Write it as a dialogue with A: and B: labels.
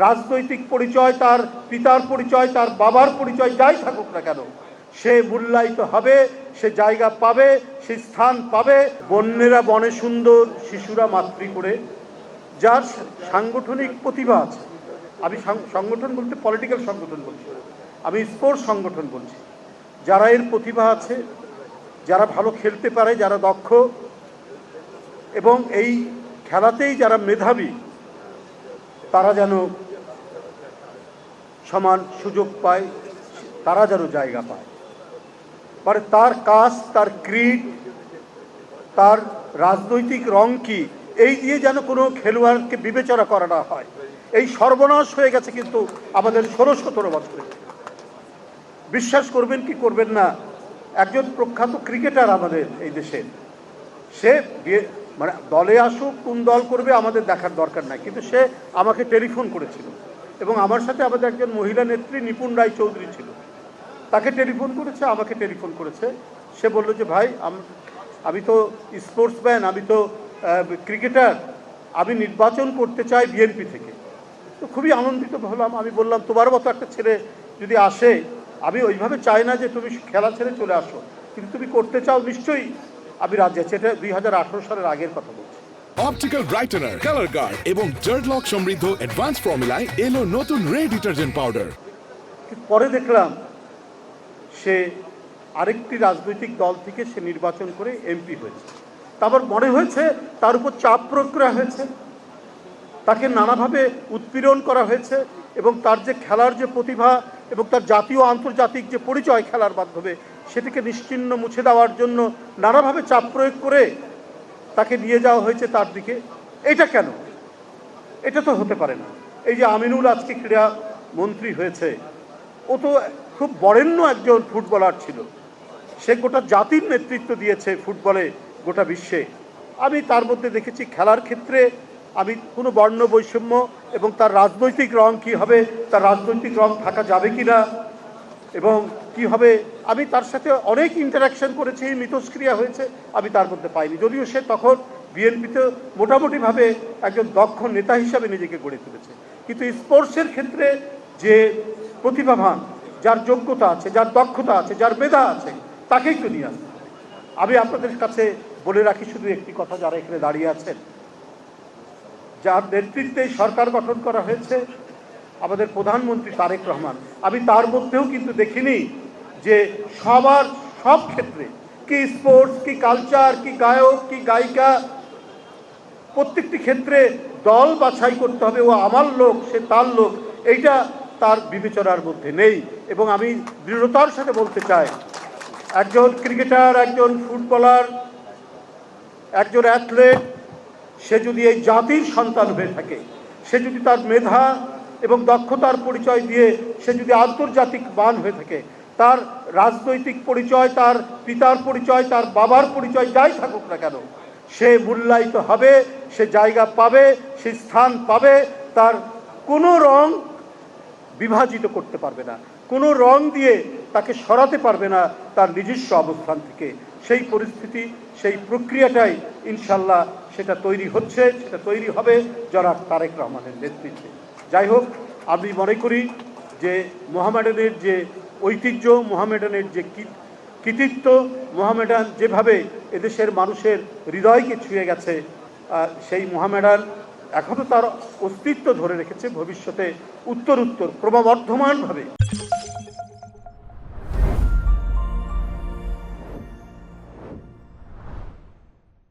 A: রাজনৈতিক পরিচয়, তার পিতার পরিচয়, তার বাবার পরিচয় যাই থাকুক না কেন, সে মূল্যায়িত হবে, সে জায়গা পাবে, সে স্থান পাবে। বন্যেরা বনে সুন্দর, শিশুরা মাতৃ করে, যার সাংগঠনিক প্রতিভা আছে। আমি সংগঠন বলতে পলিটিক্যাল সংগঠন বলছি, আমি স্পোর্টস সংগঠন বলছি। যারা এর প্রতিভা আছে, যারা ভালো খেলতে পারে, যারা দক্ষ এবং এই খেলাতেই যারা মেধাবী, তারা যেন সমান সুযোগ পায়, তারা যেন জায়গা পায়। মানে তার কাস্ট, তার ক্রিড, তার রাজনৈতিক রং কি, এই দিয়ে যেন কোনো খেলোয়াড়কে বিবেচনা করা না হয়। এই সর্বনাশ হয়ে গেছে কিন্তু আমাদের 16-17 বছরে। বিশ্বাস করবেন কি করবেন না, একজন প্রখ্যাত ক্রিকেটার আমাদের এই দেশের, সে মানে দলে আসুক, কোন দল করবে আমাদের দেখার দরকার নাই, কিন্তু সে আমাকে টেলিফোন করেছিল এবং আমার সাথে আমাদের একজন মহিলা নেত্রী নিপুণ রায় চৌধুরী ছিল, তাকে টেলিফোন করেছে, আমাকে টেলিফোন করেছে। সে বলল যে ভাই, আমি তো স্পোর্টসম্যান, আমি তো ক্রিকেটার, আমি নির্বাচন করতে চাই বিএনপি থেকে। তো খুবই আনন্দিত হলাম। আমি বললাম, তোমার মতো একটা ছেলে যদি আসে, আমি ওইভাবে চাই না যে তুমি খেলা ছেড়ে চলে আসো, কিন্তু তুমি করতে চাও, নিশ্চয়ই আমি রাজি আছি। এটা 2018 সালের আগের কথা বলছি।
B: অপটিক্যাল ব্রাইটেনার, কালার গার্ড এবং জার্ড লক সমৃদ্ধ অ্যাডভান্স ফর্মুলায় এলো নতুন রে ডিটারজেন্ট পাউডার।
A: পরে দেখলাম সে আরেকটি রাজনৈতিক দল থেকে সে নির্বাচন করে এমপি হয়েছে। তারপর মনে হয়েছে তার উপর চাপ প্রয়োগ করা হয়েছে, তাকে নানাভাবে উৎপীড়ন করা হয়েছে এবং তার যে খেলার যে প্রতিভা এবং তার জাতীয় আন্তর্জাতিক যে পরিচয় খেলার মাধ্যমে, সেটাকে নিশ্চিহ্ন মুছে দেওয়ার জন্য নানাভাবে চাপ প্রয়োগ করে তাকে নিয়ে যাওয়া হয়েছে তার দিকে। এটা কেন? এটা তো হতে পারে না। এই যে আমিনুল আজকে ক্রীড়া মন্ত্রী হয়েছে, ও তো খুব বরেণ্য একজন ফুটবলার ছিল, সে গোটা জাতির নেতৃত্ব দিয়েছে ফুটবলে গোটা বিশ্বে। আমি তার মধ্যে দেখেছি খেলার ক্ষেত্রে আমি কোনো বর্ণ বৈষম্য এবং তার রাজনৈতিক রং কী হবে, তার রাজনৈতিক রং থাকা যাবে কি না এবং কি হবে, আমি তার সাথে অনেক ইন্টারাকশন করেছি, মিথস্ক্রিয়া হয়েছে, আমি তার মধ্যে পাইনি। যদিও সে তখন বিএনপিতে মোটামুটিভাবে একজন দক্ষ নেতা হিসাবে নিজেকে গড়ে তুলেছে, কিন্তু স্পোর্টসের ক্ষেত্রে যে প্রতিভাবান, যার যোগ্যতা আছে, যার দক্ষতা আছে, যার মেধা আছে, তাকেই তো নিয়ে আসে। আমি আপনাদের কাছে বলে রাখি শুধু একটি কথা, যারা এখানে দাঁড়িয়ে আছেন, যার নেতৃত্বে সরকার গঠন করা হয়েছে, আমাদের প্রধানমন্ত্রী তারেক রহমান, আমি তার মধ্যেও কিন্তু দেখিনি যে সব ক্ষেত্রে, কি স্পোর্টস, কি কালচার, কি গায়ক, কি গায়িকা, প্রত্যেকটি ক্ষেত্রে দল বাছাই করতে হবে, ও আমার লোক, সে তার লোক, এইটা তার বিবেচনার মধ্যে নেই। এবং আমি দৃঢ়তার সাথে বলতে চাই, একজন ক্রিকেটার, একজন ফুটবলার, একজন অ্যাথলেট, সে যদি এই জাতির সন্তান হয়ে থাকে, সে যদি তার মেধা এবং দক্ষতার পরিচয় দিয়ে সে যদি আন্তর্জাতিক মান হয়ে থাকে, তার রাজনৈতিক পরিচয়, তার পিতার পরিচয়, তার বাবার পরিচয় যাই থাকুক না কেন, সে মূল্যায়িত হবে, সে জায়গা পাবে, সে স্থান পাবে। তার কোনো রং বিভাজিত করতে পারবে না, কোনো রং দিয়ে তাকে সরাতে পারবে না তার নিজস্ব অবস্থান থেকে। সেই পরিস্থিতি, সেই প্রক্রিয়াটাই ইনশাল্লাহ সেটা তৈরি হচ্ছে, সেটা তৈরি হবে জনাব তারেক রহমানের নেতৃত্বে। যাই হোক, আমি মনে করি যে মোহামেডানের যে ঐতিহ্য, মোহামেডানের যে কৃতিত্ব, মোহামেডান যেভাবে এদেশের মানুষের হৃদয়কে ছুঁয়ে গেছে, সেই মোহামেডান এখনও তার অস্তিত্ব ধরে রেখেছে, ভবিষ্যতে উত্তরোত্তর ক্রমবর্ধমানভাবে